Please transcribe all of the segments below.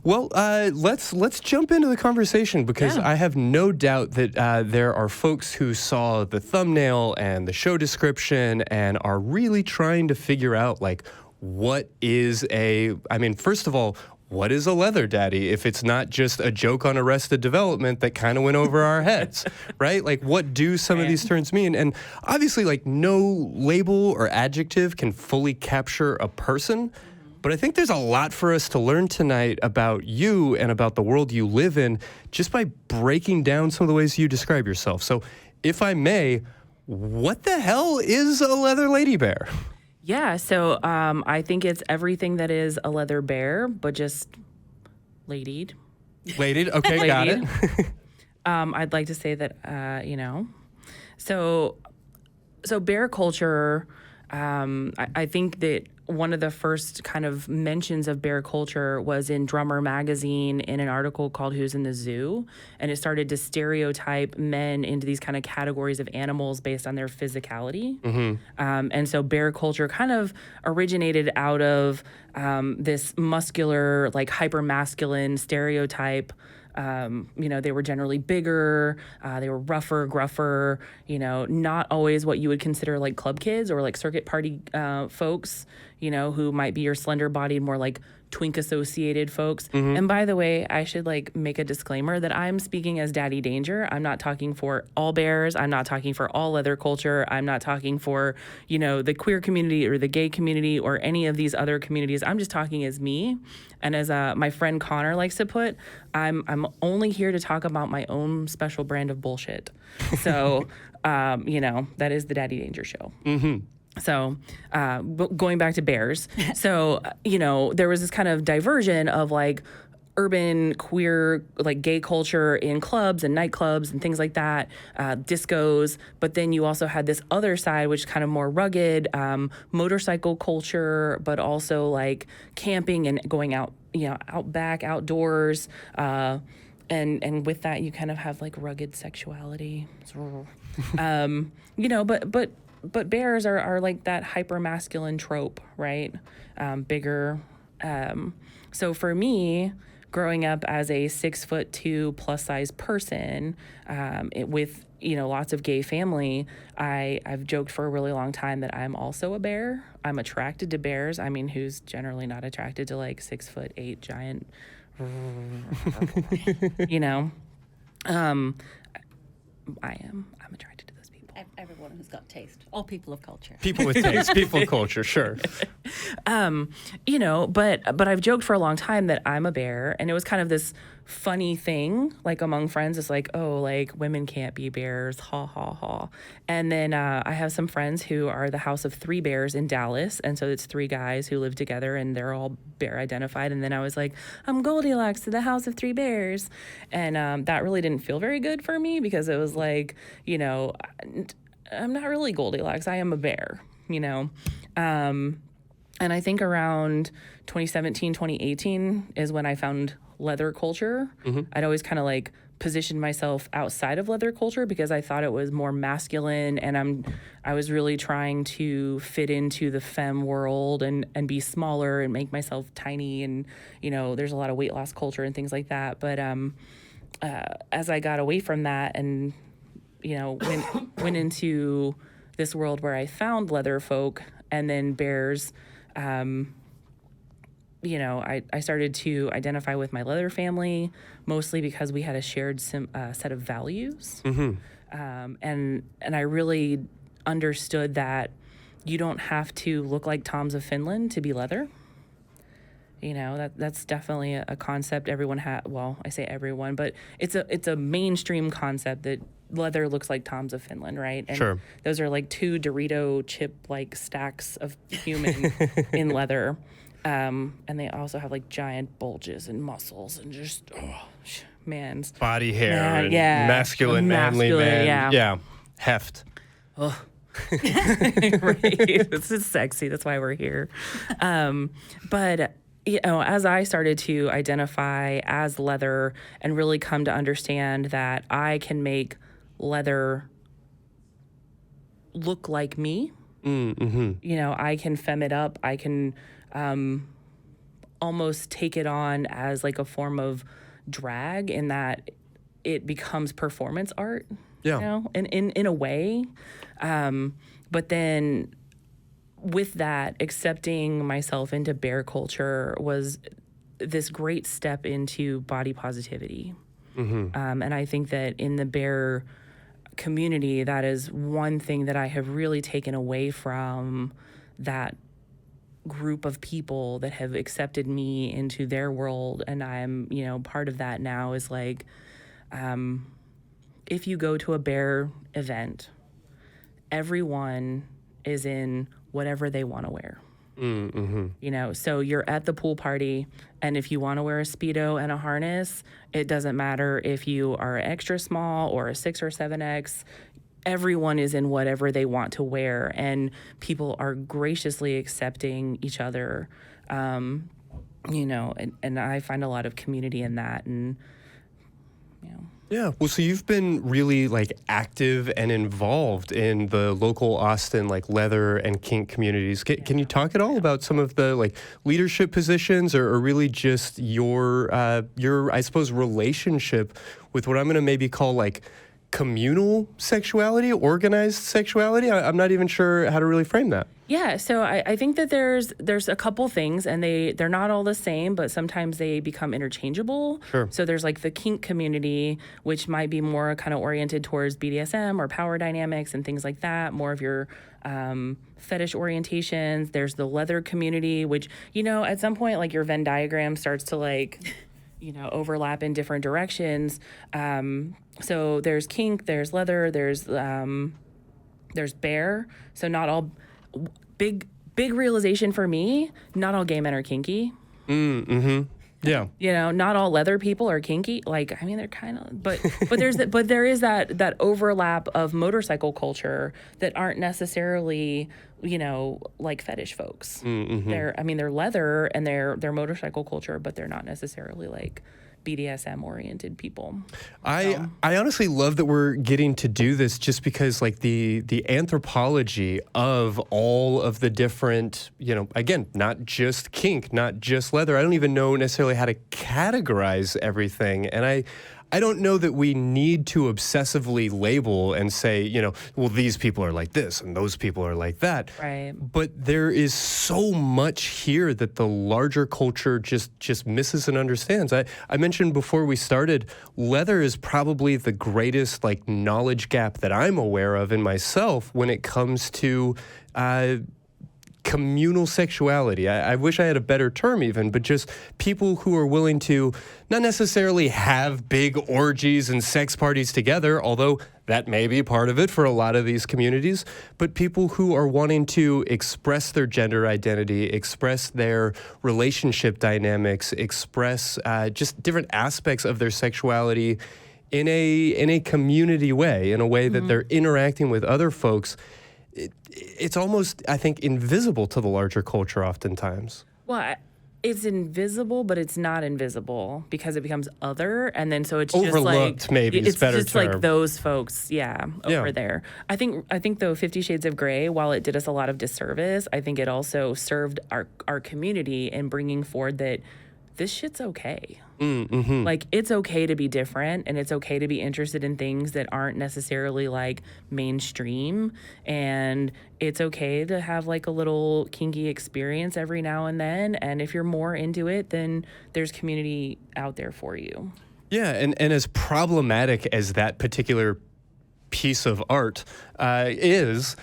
Well, let's jump into the conversation because I have no doubt that there are folks who saw the thumbnail and the show description and are really trying to figure out, like, what is first of all, what is a leather daddy if it's not just a joke on Arrested Development that kind of went over our heads, right? Like, what do some of these terms mean? And obviously, like, no label or adjective can fully capture a person. But I think there's a lot for us to learn tonight about you and about the world you live in just by breaking down some of the ways you describe yourself. So, if I may, what the hell is a leather lady bear? Yeah, so I think it's everything that is a leather bear, but just ladied. Ladied, okay, got it. I'd like to say that, so bear culture, I think that one of the first kind of mentions of bear culture was in Drummer magazine in an article called Who's in the Zoo? And it started to stereotype men into these kind of categories of animals based on their physicality. And so bear culture kind of originated out of this muscular, like hyper-masculine stereotype. They were generally bigger, they were rougher, gruffer, not always what you would consider like club kids or like circuit party folks, who might be your slender bodied, more like twink associated folks. And by the way, I should like make a disclaimer that I'm speaking as Daddy Danger. I'm not talking for all bears. I'm not talking for all leather culture. I'm not talking for, the queer community or the gay community or any of these other communities. I'm just talking as me. And as my friend Connor likes to put, I'm only here to talk about my own special brand of bullshit. So, that is the Daddy Danger show. So going back to bears, so, there was this kind of diversion of like urban queer, like gay culture in clubs and nightclubs and things like that, discos. But then you also had this other side, which is kind of more rugged, motorcycle culture, but also like camping and going out, out back, outdoors. And with that, you kind of have like rugged sexuality, but bears are like that hyper masculine trope, right? Bigger. So for me, growing up as a 6'2" plus size person, with lots of gay family, I've joked for a really long time that I'm also a bear. I'm attracted to bears. I mean, who's generally not attracted to like 6'8" giant, I am. I'm attracted to those people. Everyone who's got taste. All people of culture. People with taste. People of culture, sure. But I've joked for a long time that I'm a bear, and it was kind of this funny thing, like among friends. It's like, oh, like women can't be bears, ha ha ha. And then I have some friends who are the House of Three Bears in Dallas, and so it's three guys who live together, and they're all bear identified. And then I was like, I'm Goldilocks to the House of Three Bears, and that really didn't feel very good for me because it was like, I'm not really Goldilocks. I am a bear, And I think around 2017, 2018 is when I found leather culture. I'd always kind of like positioned myself outside of leather culture because I thought it was more masculine, and I was really trying to fit into the femme world and be smaller and make myself tiny, and there's a lot of weight loss culture and things like that. But as I got away from that and went into this world where I found leather folk and then bears, I started to identify with my leather family, mostly because we had a shared set of values. And I really understood that you don't have to look like Toms of Finland to be leather. That's definitely a concept everyone well, I say everyone, but it's a mainstream concept that leather looks like Toms of Finland, right? And sure. Those are like two Dorito chip like stacks of human in leather. And they also have like giant bulges and muscles and just man's body hair and masculine, manly man. Yeah. Heft. Right. This is sexy. That's why we're here. But as I started to identify as leather and really come to understand that I can make leather look like me, I can femme it up. I can almost take it on as like a form of drag in that it becomes performance art, Yeah. you know, in a way. But then with that, accepting myself into bear culture was this great step into body positivity. And I think that in the bear community, that is one thing that I have really taken away from that group of people that have accepted me into their world. And I'm, you know, part of that now is like, if you go to a bear event, everyone is in whatever they want to wear. You know, so you're at the pool party, and if you want to wear a Speedo and a harness, it doesn't matter if you are extra small or a 6 or 7X. Everyone is in whatever they want to wear, and people are graciously accepting each other. You know, and I find a lot of community in that, and you know. Yeah, well, so you've been really like active and involved in the local Austin like leather and kink communities. Can you talk at all about some of the like leadership positions, or really just your I suppose relationship with what I'm going to maybe call like communal sexuality, organized sexuality? I'm not even sure how to really frame that. Yeah, so I think that there's a couple things, and they're not all the same, but sometimes they become interchangeable. Sure. So there's like the kink community, which might be more kind of oriented towards BDSM or power dynamics and things like that, more of your fetish orientations. There's the leather community, which, you know, at some point, like your Venn diagram starts to like, you know, overlap in different directions. So there's kink, there's leather, there's bear. So not all... Big realization for me, not all gay men are kinky. Yeah. You know, not all leather people are kinky. Like, I mean, they're kind of, but there is that overlap of motorcycle culture that aren't necessarily, you know, like fetish folks. They're leather and they're motorcycle culture, but they're not necessarily like BDSM oriented people. I honestly love that we're getting to do this, just because like the anthropology of all of the different, you know, again, not just kink, not just leather. I don't even know necessarily how to categorize everything. And I don't know that we need to obsessively label and say, you know, well, these people are like this and those people are like that. Right. But there is so much here that the larger culture just misses and understands. I mentioned before we started, leather is probably the greatest like knowledge gap that I'm aware of in myself when it comes to communal sexuality. I wish I had a better term even, but just people who are willing to not necessarily have big orgies and sex parties together, although that may be part of it for a lot of these communities, but people who are wanting to express their gender identity, express their relationship dynamics, express just different aspects of their sexuality in a community way, in a way that they're interacting with other folks. It's almost, I think, invisible to the larger culture oftentimes. Well, it's invisible, but it's not invisible because it becomes other, and then so it's just overlooked. Like, maybe it's is better just term. like those folks, over there. I think though 50 Shades of Grey, while it did us a lot of disservice, I think it also served our community in bringing forward that this shit's okay. Like, it's okay to be different, and it's okay to be interested in things that aren't necessarily like mainstream, and it's okay to have like a little kinky experience every now and then, and if you're more into it, then there's community out there for you. Yeah, and as problematic as that particular piece of art is,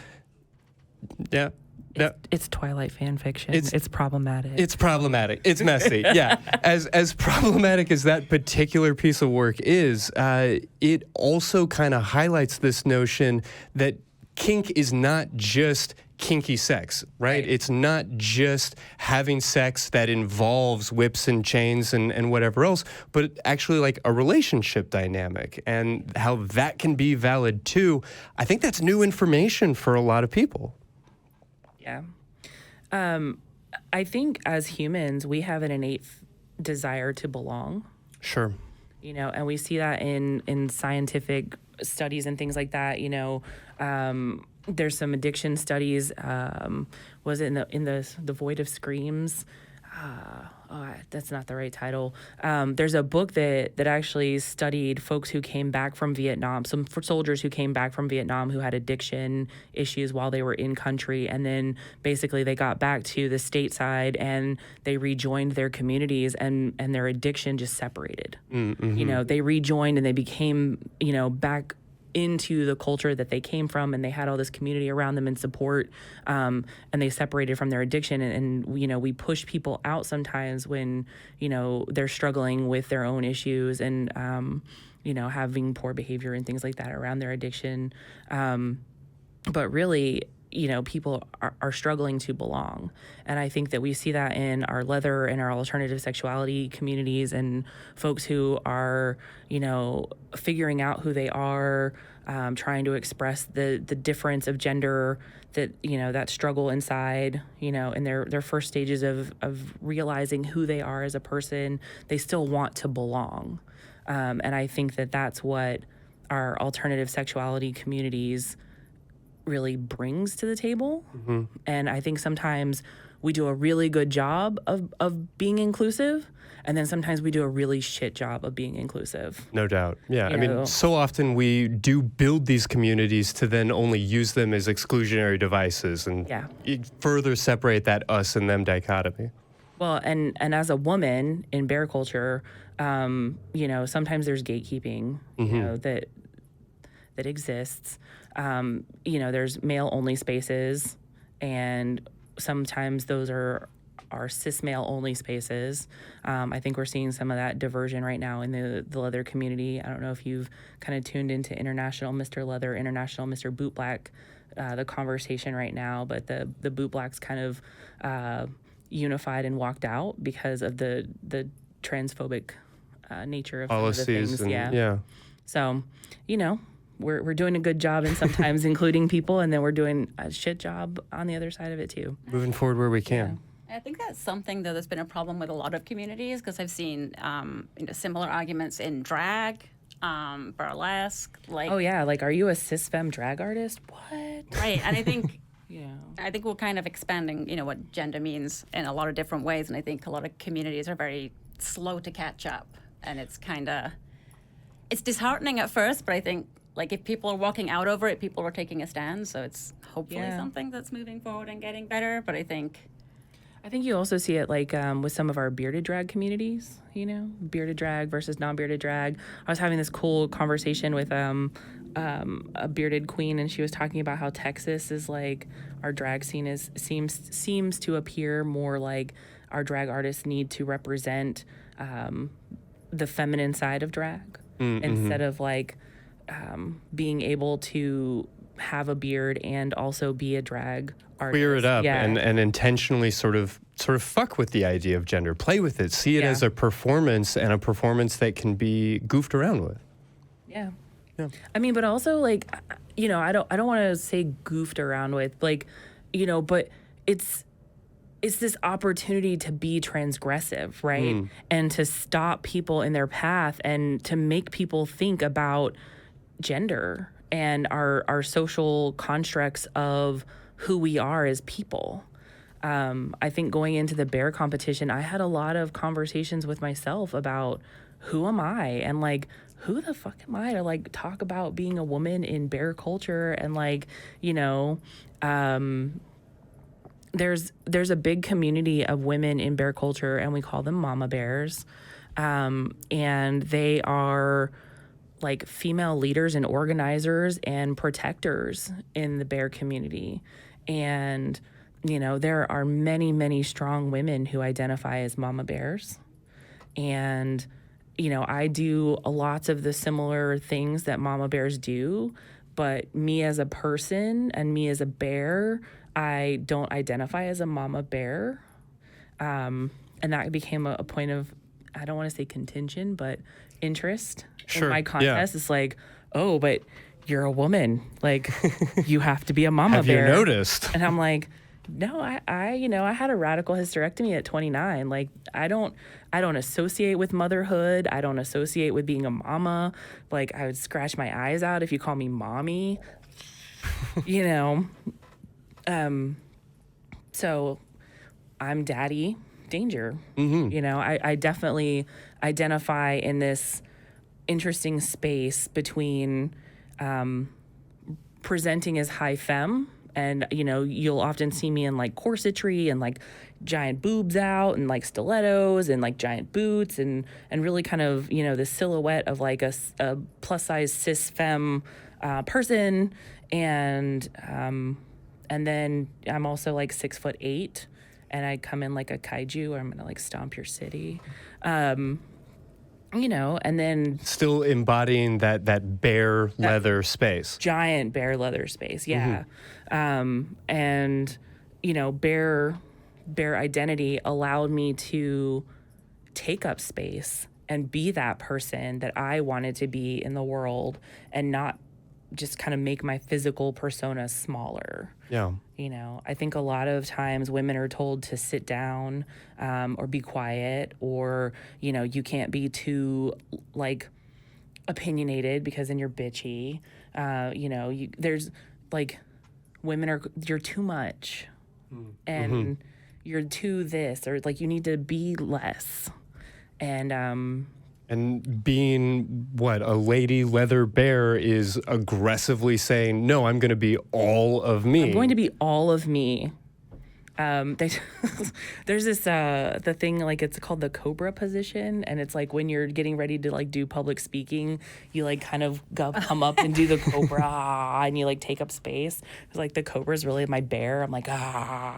It's Twilight fan fiction. It's problematic. It's problematic. It's messy. Yeah. As problematic as that particular piece of work is, it also kind of highlights this notion that kink is not just kinky sex, right? It's not just having sex that involves whips and chains and whatever else, but actually like a relationship dynamic and how that can be valid too. I think that's new information for a lot of people. Yeah. I think as humans, we have an innate desire to belong. Sure. You know, and we see that in scientific studies and things like that. You know, there's some addiction studies. Was it in the Void of Screams? that's not the right title. There's a book that actually studied folks who came back from Vietnam, some soldiers who came back from Vietnam who had addiction issues while they were in country, and then basically they got back to the stateside and they rejoined their communities, and their addiction just separated. Mm-hmm. You know, they rejoined and they became, you know, back into the culture that they came from, and they had all this community around them and support, and they separated from their addiction. And you know, we push people out sometimes when, you know, they're struggling with their own issues and, you know, having poor behavior and things like that around their addiction. But really, you know, people are struggling to belong. And I think that we see that in our leather and our alternative sexuality communities, and folks who are, you know, figuring out who they are, trying to express the difference of gender, that, you know, that struggle inside, you know, in their first stages of realizing who they are as a person. They still want to belong. And I think that that's what our alternative sexuality communities really brings to the table. Mm-hmm. And I think sometimes we do a really good job of being inclusive, and then sometimes we do a really shit job of being inclusive. No doubt. Yeah. I mean, so often we do build these communities to then only use them as exclusionary devices and further separate that us and them dichotomy. Well, and as a woman in bear culture, you know, sometimes there's gatekeeping, mm-hmm. you know, that exists. You know, there's male-only spaces, and sometimes those are cis male-only spaces. I think we're seeing some of that diversion right now in the leather community. I don't know if you've kind of tuned into International Mr. Leather, International Mr. Bootblack, the conversation right now, but the Bootblacks kind of unified and walked out because of the transphobic nature of policies some of the things. And, yeah. So, you know, we're doing a good job in sometimes including people, and then we're doing a shit job on the other side of it too. Moving forward where we can. I think that's something that has been a problem with a lot of communities, because I've seen you know, similar arguments in drag, burlesque. Like, oh yeah, like, are you a cis femme drag artist? What? Right, and I think I think we're kind of expanding, you know, what gender means in a lot of different ways, and I think a lot of communities are very slow to catch up, and it's disheartening at first, but I think, like, if people are walking out over it, people are taking a stand, so it's hopefully something that's moving forward and getting better. But I think you also see it, like, with some of our bearded drag communities, you know, bearded drag versus non-bearded drag. I was having this cool conversation with a bearded queen, and she was talking about how Texas is, like, our drag scene seems to appear more like our drag artists need to represent the feminine side of drag, mm-hmm. instead of, like, being able to have a beard and also be a drag artist. Clear it up and intentionally sort of fuck with the idea of gender, play with it, see it as a performance, and a performance that can be goofed around with. Yeah. I mean, but also, like, you know, I don't want to say goofed around with, like, you know, but it's this opportunity to be transgressive, right? Mm. And to stop people in their path and to make people think about gender and our social constructs of who we are as people. I think going into the bear competition, I had a lot of conversations with myself about who am I, and, like, who the fuck am I to, like, talk about being a woman in bear culture, and, like, you know, there's a big community of women in bear culture, and we call them mama bears, and they are, like, female leaders and organizers and protectors in the bear community. And, you know, there are many, many strong women who identify as mama bears. And, you know, I do lots of the similar things that mama bears do, but me as a person and me as a bear, I don't identify as a mama bear. And that became a point of, I don't want to say contention, but interest in my contest. Yeah. It's like, oh, but you're a woman. Like, you have to be a mama bear. Have you noticed? And I'm like, no, I had a radical hysterectomy at 29. Like, I don't associate with motherhood. I don't associate with being a mama. Like, I would scratch my eyes out if you call me mommy, you know? So I'm Daddie. danger. You know, I definitely identify in this interesting space between presenting as high femme, and you know, you'll often see me in like corsetry and like giant boobs out and like stilettos and like giant boots and really kind of, you know, the silhouette of like a plus size cis femme person, and then I'm also like 6'8", and I come in like a kaiju, or I'm gonna like stomp your city. You know, and then still embodying that bare leather space. Giant bare leather space, yeah. And, you know, bare identity allowed me to take up space and be that person that I wanted to be in the world, and not just kind of make my physical persona smaller. Yeah. You know, I think a lot of times women are told to sit down, or be quiet, or, you know, you can't be too like opinionated because then you're bitchy. You know, there's like you're too much, and you're too this, or like you need to be less. And being a lady leather bear is aggressively saying, no, I'm going to be all of me. I'm going to be all of me. There's this the thing, like, it's called the cobra position, and it's like when you're getting ready to like do public speaking, you like kind of come up and do the cobra and you like take up space. It's like the cobra is really my bear. I'm like I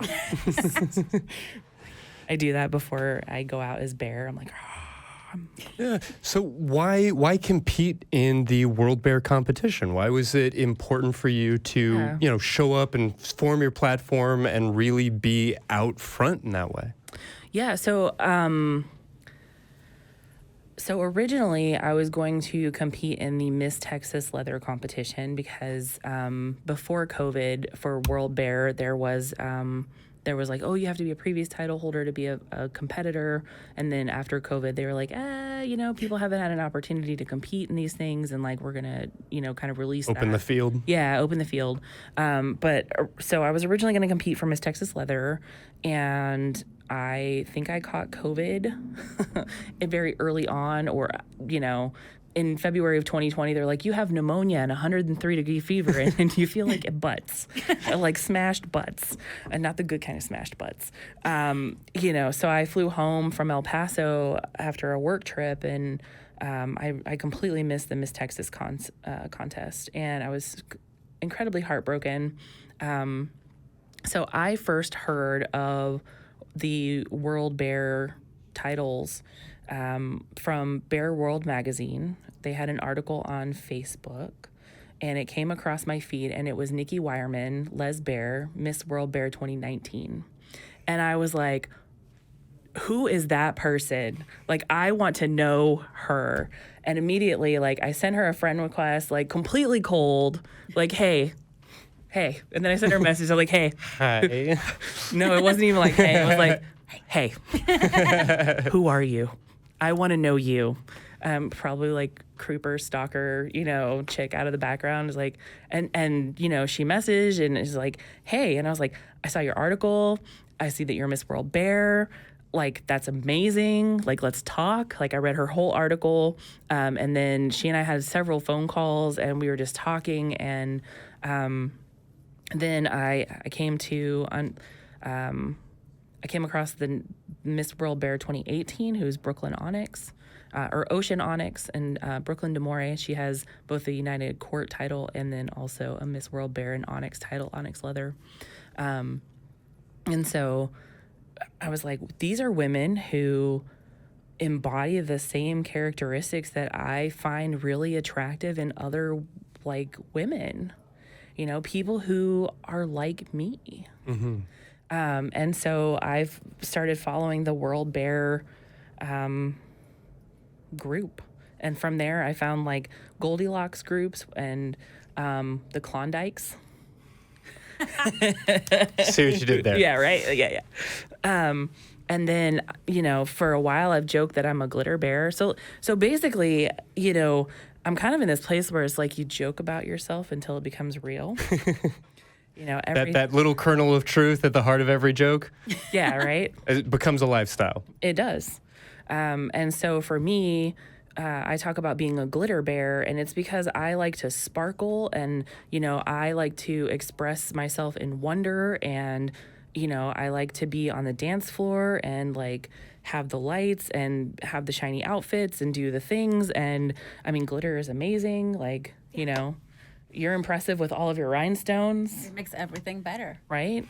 do that before I go out as bear. I'm like Yeah. So why compete in the World Bear competition? Why was it important for you to, you know, show up and form your platform and really be out front in that way? Yeah. So originally I was going to compete in the Miss Texas leather competition because before COVID, for World Bear, there was like, oh, you have to be a previous title holder to be a competitor. And then after COVID, they were like, you know, people haven't had an opportunity to compete in these things. And like, we're going to, you know, kind of release Open the field. Yeah, open the field. So I was originally going to compete for Miss Texas Leather. And I think I caught COVID very early on, or, you know, in February of 2020, they're like, you have pneumonia and 103-degree fever, and you feel like butts, like smashed butts, and not the good kind of smashed butts. You know, so I flew home from El Paso after a work trip, and I completely missed the Miss Texas contest, and I was incredibly heartbroken. So I first heard of the World Bear titles from Bear World magazine. They had an article on Facebook, and it came across my feed, and it was Nikki Wireman, Les Bear, Miss World Bear 2019. And I was like, who is that person? Like, I want to know her. And immediately, like, I sent her a friend request, like, completely cold, like, hey. And then I sent her a message, I'm like, hey. Hi. No, it wasn't even like, hey. It was like, hey, who are you? I want to know you. Probably like creeper, stalker, you know, chick out of the background is like, and you know, she messaged and is like, hey. And I was like, I saw your article. I see that you're Miss World Bear. Like, that's amazing. Like, let's talk. Like, I read her whole article. And then she and I had several phone calls, and we were just talking. And then I came across the Miss World Bear 2018, who's Brooklyn Onyx, or Ocean Onyx, and Brooklyn DeMore. She has both a United Court title and then also a Miss World Bear and Onyx title, Onyx Leather. And so I was like, these are women who embody the same characteristics that I find really attractive in other, like, women. You know, people who are like me. Mm-hmm. And so I've started following the World Bear group. And from there, I found like Goldilocks groups and the Klondikes. See what you did there. Yeah, right? Yeah. And then, you know, for a while, I've joked that I'm a glitter bear. So basically, you know, I'm kind of in this place where it's like you joke about yourself until it becomes real. that little kernel of truth at the heart of every joke. Yeah, right? It becomes a lifestyle. It does. And so for me, I talk about being a glitter bear, and it's because I like to sparkle and, I like to express myself in wonder, and, I like to be on the dance floor and like have the lights and have the shiny outfits and do the things. And I mean, glitter is amazing. Like, you're impressive with all of your rhinestones. It makes everything better. Right?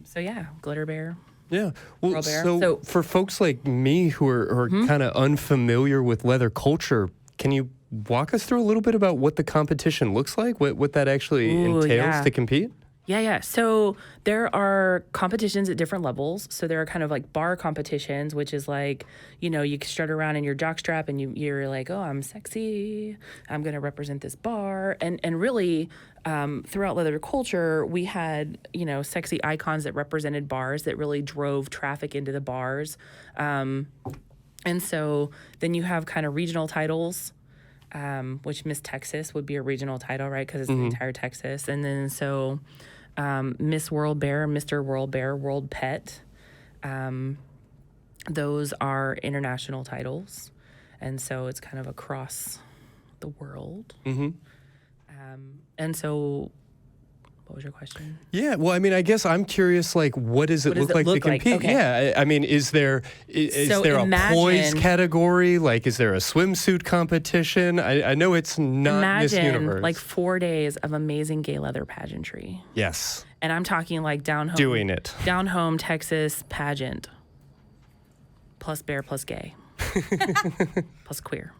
So yeah, glitter bear. Yeah. Well, Bear. so for folks like me who are kind of unfamiliar with leather culture, can you walk us through a little bit about what the competition looks like? What that actually entails to compete? Yeah. So there are competitions at different levels. So there are kind of like bar competitions, which is like, you strut around in your jockstrap and you're like, oh, I'm sexy. I'm going to represent this bar. And really, throughout leather culture, we had, sexy icons that represented bars that really drove traffic into the bars. And so then you have kind of regional titles. Which Miss Texas would be a regional title, right? Because it's the entire Texas. And then so Miss World Bear, Mr. World Bear, World Pet, those are international titles. And so it's kind of across the world. And so what was your question? Yeah, well, I mean, I guess I'm curious, like, what does it look like to compete? Okay. Yeah, I mean, is there a poise category? Like, is there a swimsuit competition? I know it's not Miss Universe. Like 4 days of amazing gay leather pageantry. Yes. And I'm talking like down home Texas pageant, plus bear, plus gay, plus queer,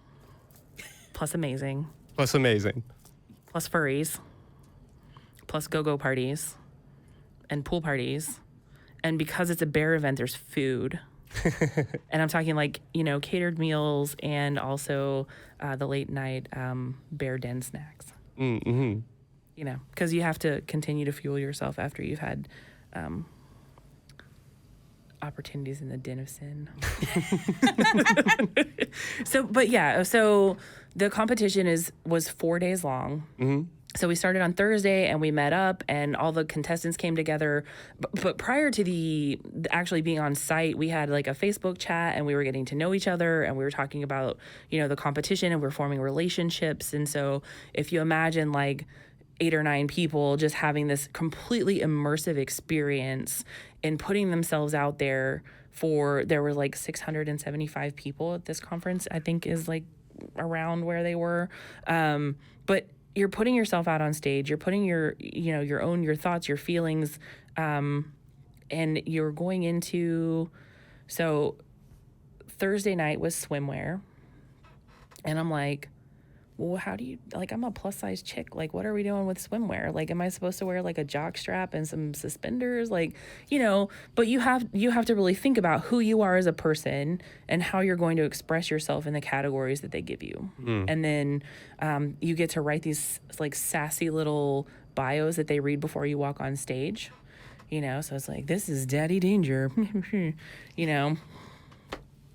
plus amazing, plus furries, plus go-go parties and pool parties. And because it's a bear event, there's food. And I'm talking like, catered meals and also the late night bear den snacks. Because you have to continue to fuel yourself after you've had opportunities in the den of sin. So the competition was 4 days long. So we started on Thursday and we met up and all the contestants came together. But prior to actually being on site, we had like a Facebook chat and we were getting to know each other and we were talking about, the competition and we're forming relationships. And so if you imagine like 8 or 9 people just having this completely immersive experience in putting themselves out there there were like 675 people at this conference, I think is like around where they were. But you're putting yourself out on stage, you're putting your thoughts, your feelings, and you're going into, so Thursday night was swimwear. And I'm like, well, how do you, like, I'm a plus size chick. Like, what are we doing with swimwear? Like, am I supposed to wear like a jock strap and some suspenders? Like, but you have to really think about who you are as a person and how you're going to express yourself in the categories that they give you. And then you get to write these like sassy little bios that they read before you walk on stage, so it's like, this is Daddy Danger,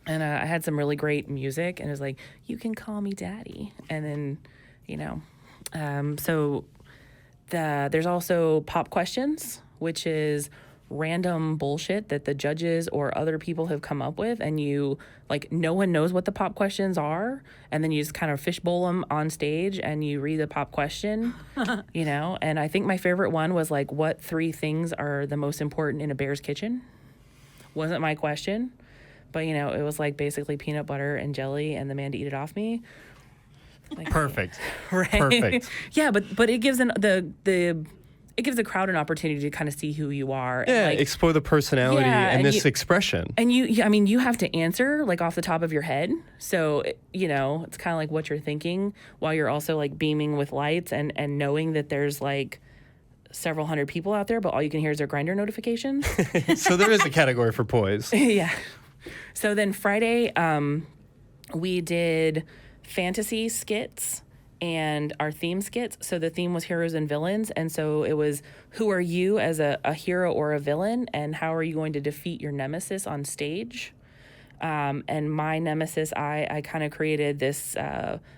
And I had some really great music, and it was like, you can call me Daddy. And then, so there's also pop questions, which is random bullshit that the judges or other people have come up with, and no one knows what the pop questions are, and then you just kind of fishbowl them on stage, and you read the pop question, And I think my favorite one was like, what 3 things are the most important in a bear's kitchen? Wasn't my question. But, it was like basically peanut butter and jelly and the man to eat it off me. Like, perfect. Right. Perfect. Yeah, but it gives it gives the crowd an opportunity to kind of see who you are. Yeah, and explore the personality and this expression. And you have to answer like off the top of your head. So, it's kind of like what you're thinking while you're also like beaming with lights and knowing that there's like several hundred people out there, but all you can hear is their Grindr notifications. So there is a category for poise. Yeah. So then Friday, we did fantasy skits and our theme skits. So the theme was heroes and villains. And so it was, who are you as a hero or a villain? And how are you going to defeat your nemesis on stage? And my nemesis, I kind of created this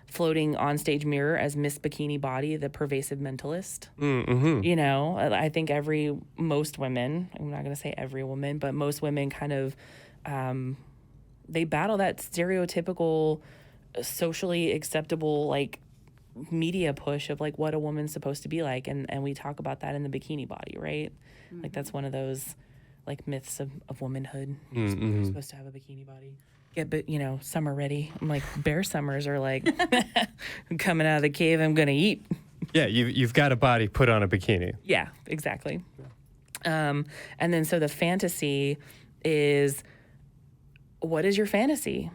floating onstage mirror as Miss Bikini Body, the pervasive mentalist. Mm-hmm. You know, I think most women, I'm not going to say every woman, but most women kind of, they battle that stereotypical, socially acceptable, like, media push of like what a woman's supposed to be like, and we talk about that in the Bikini Body, right? Mm-hmm. Like that's one of those like myths of womanhood. Mm-hmm. You're supposed to have a bikini body. Summer ready. I'm like, bear summers are like I'm coming out of the cave, I'm gonna eat. Yeah, you've got a body, put on a bikini. Yeah, exactly. And then so the fantasy is, what is your fantasy?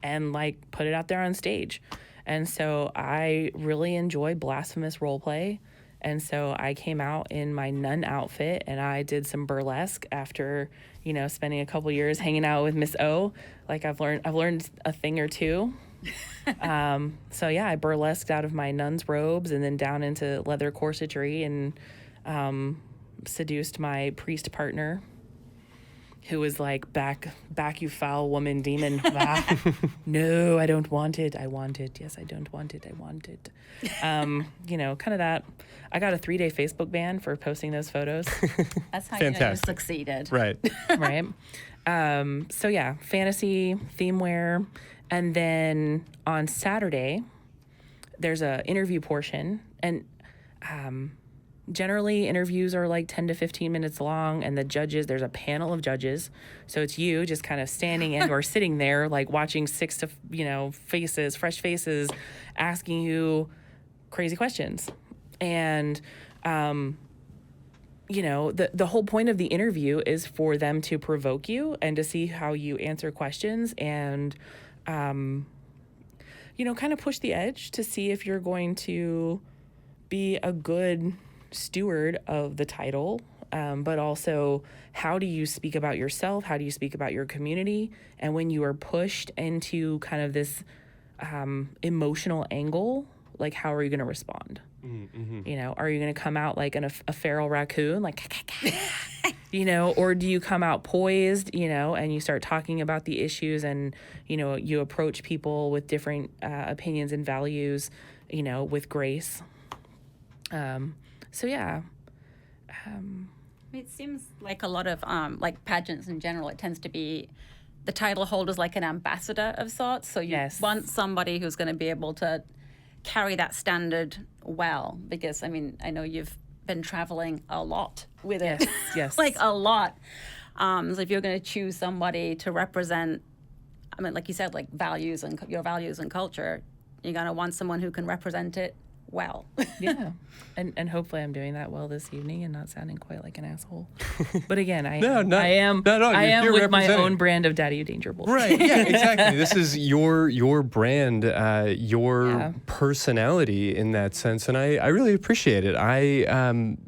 And like put it out there on stage. And so I really enjoy blasphemous role play. And so I came out in my nun outfit and I did some burlesque after, spending a couple years hanging out with Miss O. Like I've learned a thing or two. So yeah, I burlesqued out of my nun's robes and then down into leather corsetry and seduced my priest partner, who was like, back, you foul woman, demon. No, I don't want it. I want it. Yes, I don't want it. I want it. Kind of that. I got a 3-day Facebook ban for posting those photos. That's how Fantastic. you know you succeeded. Right. Right. So yeah, fantasy, theme wear. And then on Saturday, there's a interview portion. And generally, interviews are like 10 to 15 minutes long, and there's a panel of judges. So it's you just kind of standing and or sitting there, like watching fresh faces, asking you crazy questions. And, the whole point of the interview is for them to provoke you and to see how you answer questions and, kind of push the edge to see if you're going to be a good steward of the title, but also how do you speak about yourself? How do you speak about your community? And when you are pushed into kind of this emotional angle, like how are you going to respond? Mm-hmm. Are you going to come out like a feral raccoon, like, or do you come out poised, and you start talking about the issues and, you approach people with different opinions and values, with grace. So yeah. It seems like a lot of like pageants in general, it tends to be the title holder's like an ambassador of sorts. So you want somebody who's going to be able to carry that standard well, because I know you've been traveling a lot with it. Yes. Like a lot. So if you're going to choose somebody to represent, like you said, like values and your values and culture, you're going to want someone who can represent it well. Yeah. And hopefully I'm doing that well this evening and not sounding quite like an asshole. But again, I am you're with my own brand of Daddie Danger Bull. Right. Yeah, exactly. This is your brand, your personality in that sense. And I really appreciate it.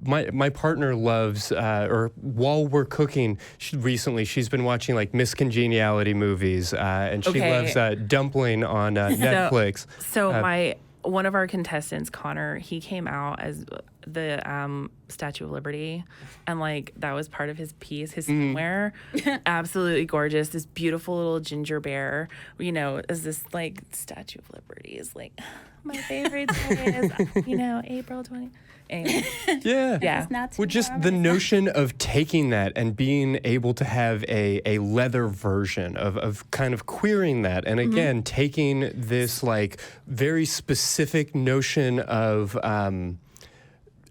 My partner loves, or while we're cooking, she's been watching like Miss Congeniality movies, and she loves Dumpling on Netflix. So one of our contestants, Connor, he came out as the Statue of Liberty, and like that was part of his piece, his swimwear. Absolutely gorgeous. This beautiful little ginger bear, as this like Statue of Liberty is like my favorite day is April 20. Anyway. Yeah. Well, just the notion of taking that and being able to have a leather version of kind of queering that, and again taking this like very specific notion of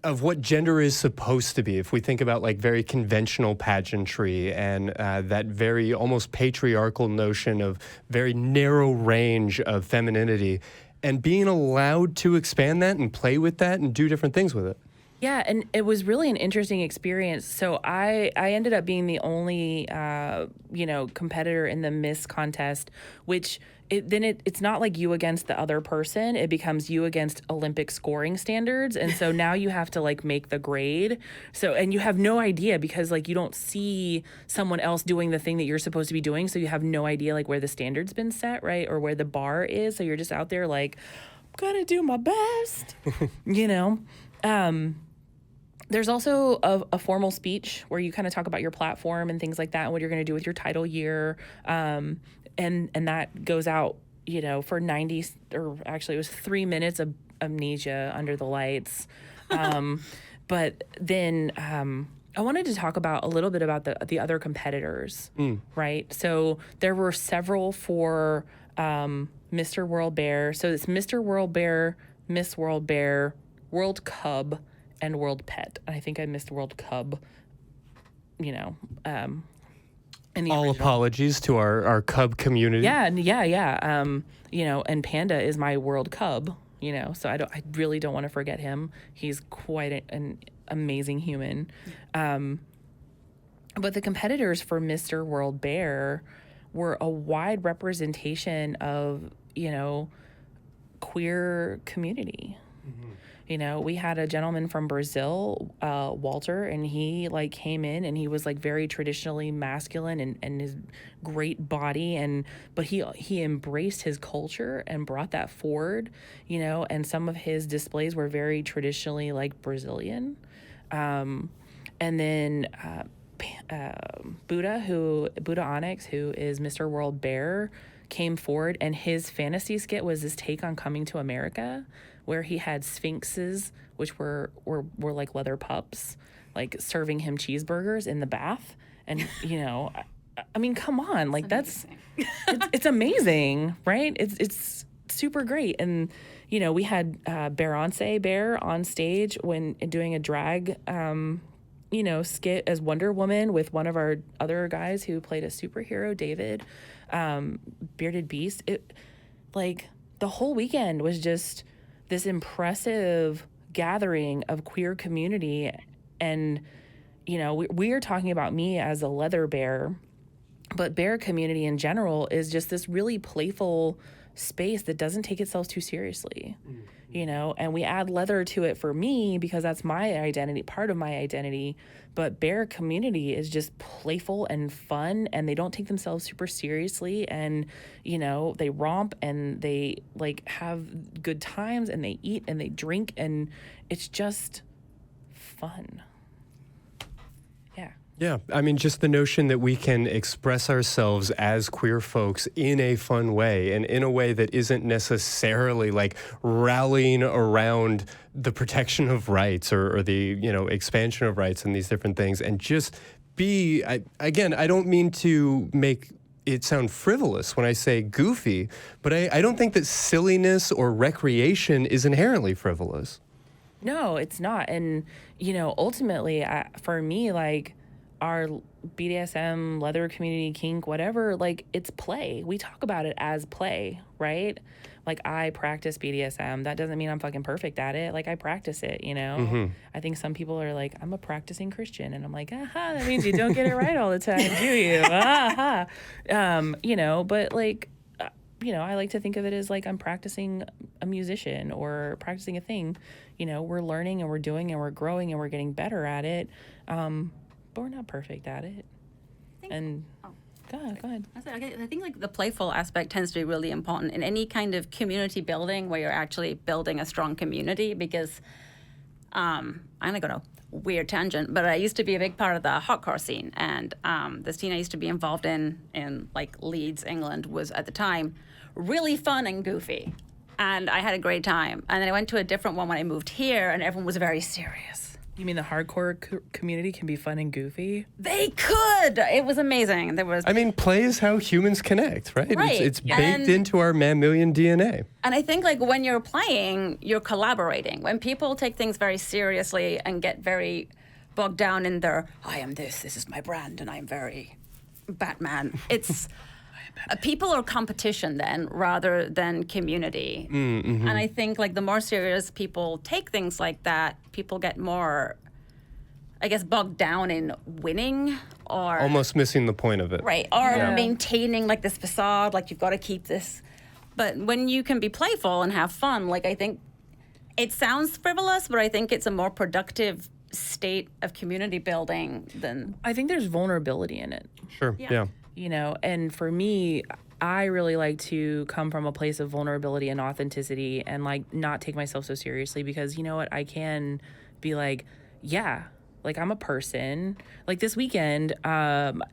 what gender is supposed to be. If we think about like very conventional pageantry and that very almost patriarchal notion of very narrow range of femininity, and being allowed to expand that and play with that and do different things with it. Yeah, and it was really an interesting experience. So I ended up being the only, competitor in the Miss contest, which it's not like you against the other person. It becomes you against Olympic scoring standards. And so now you have to like make the grade. So, and you have no idea because like you don't see someone else doing the thing that you're supposed to be doing. So you have no idea like where the standard's been set, right? Or where the bar is. So you're just out there like, I'm gonna do my best, There's also a formal speech where you kind of talk about your platform and things like that, and what you're going to do with your title year. And that goes out, for 90, or actually it was 3 minutes of amnesia under the lights. But then I wanted to talk about a little bit about the other competitors, right? So there were several for Mr. World Bear. So it's Mr. World Bear, Miss World Bear, World Cub, and World Pet. I think I missed World Cub, in the All original. apologies to our cub community. Yeah. And Panda is my World Cub, so I really don't want to forget him. He's quite an amazing human. But the competitors for Mr. World Bear were a wide representation of, queer community. We had a gentleman from Brazil, Walter, and he came in and he was very traditionally masculine and his great body, but he embraced his culture and brought that forward, and some of his displays were very traditionally Brazilian. And then Buddha Onyx, who is Mr. World Bear, came forward, and his fantasy skit was this take on Coming to America, where he had sphinxes, which were like leather pups, serving him cheeseburgers in the bath. And, I mean, come on, it's amazing, right? It's super great. And, we had Beyoncé Bear on stage when doing a drag, skit as Wonder Woman with one of our other guys who played a superhero, David, Bearded Beast. The whole weekend was just this impressive gathering of queer community. And, we are talking about me as a leather bear, but bear community in general is just this really playful space that doesn't take itself too seriously, and we add leather to it for me because that's my identity, part of my identity. But bear community is just playful and fun, and they don't take themselves super seriously, and they romp and they have good times, and they eat and they drink, and it's just fun. Yeah, I mean, just the notion that we can express ourselves as queer folks in a fun way, and in a way that isn't necessarily rallying around the protection of rights or the, expansion of rights and these different things, and just be, I don't mean to make it sound frivolous when I say goofy, but I don't think that silliness or recreation is inherently frivolous. No, it's not. And, ultimately, for me, our BDSM, leather community, kink, whatever, it's play. We talk about it as play, right? I practice BDSM. That doesn't mean I'm fucking perfect at it. I practice it, I think some people are I'm a practicing Christian. And I'm aha, that means you don't get it right all the time, do you? Aha. But I like to think of it as I'm practicing a musician or practicing a thing. We're learning and we're doing and we're growing and we're getting better at it. But we're not perfect at it. Go ahead. I think the playful aspect tends to be really important in any kind of community building where you're actually building a strong community, because I'm going to go on a weird tangent, but I used to be a big part of the hardcore scene, and the scene I used to be involved in Leeds, England, was at the time really fun and goofy, and I had a great time. And then I went to a different one when I moved here, and everyone was very serious. You mean the hardcore community can be fun and goofy? They could. It was amazing. Play is how humans connect, right? Right. It's baked into our mammalian DNA. And I think when you're playing, you're collaborating. When people take things very seriously and get very bogged down in their, I am this is my brand, and I'm very Batman. It's people are competition then rather than community. Mm-hmm. And I think the more serious people take things like that, people get more, bogged down in winning or almost missing the point of it. Right. Or maintaining this facade, you've got to keep this. But when you can be playful and have fun, I think it sounds frivolous, but I think it's a more productive state of community building than... I think there's vulnerability in it. Sure. Yeah. And for me, I really like to come from a place of vulnerability and authenticity and not take myself so seriously, because you know what, I can be yeah, like I'm a person. Like this weekend,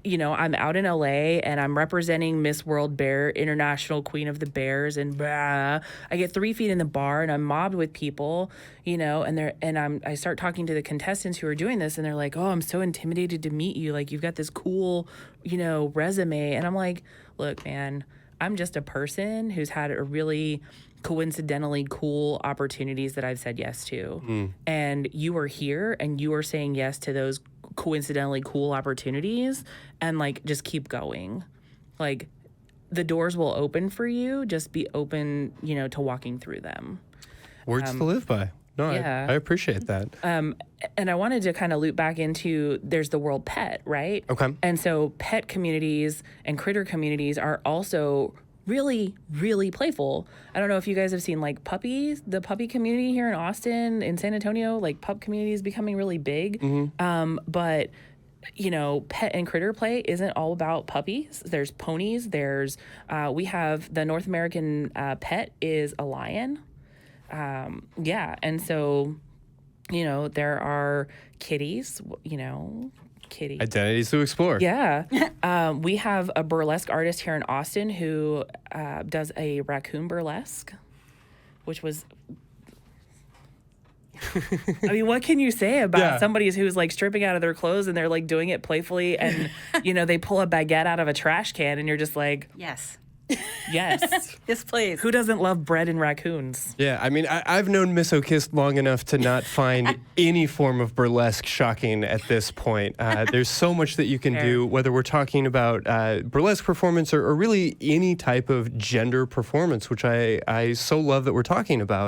you know, I'm out in LA and I'm representing Miss World Bear, International Queen of the Bears, and I get 3 feet in the bar and I'm mobbed with people, you know, and I start talking to the contestants who are doing this and they're like, oh, I'm so intimidated to meet you. Like you've got this cool, you know, resume. And I'm like, look, man, I'm just a person who's had a really coincidentally cool opportunities that I've said yes to. And you are here and you are saying yes to those coincidentally cool opportunities, and like just keep going. Like the doors will open for you. Just be open, you know, to walking through them. Words to live by. No, yeah. I appreciate that. And I wanted to kind of loop back into there's the world pet, right? Okay. And so pet communities and critter communities are also really, really playful. I don't know if you guys have seen like puppies, the puppy community here in Austin, in San Antonio, like pup community is becoming really big. But you know, pet and critter play isn't all about puppies. There's ponies. There's we have the North American pet is a lion. Yeah, and so you know there are kitties. You know. Kitty. Identities to explore. Yeah. We have a burlesque artist here in Austin who does a raccoon burlesque, which was... I mean, what can you say about somebody who's like stripping out of their clothes and they're like doing it playfully and, you know, they pull a baguette out of a trash can and you're just like... Yes. Yes. Yes, please. Who doesn't love bread and raccoons? Yeah, I mean, I've known Miss O'Kist long enough to not find any form of burlesque shocking at this point. There's so much that you can do, whether we're talking about burlesque performance or really any type of gender performance, which I so love that we're talking about.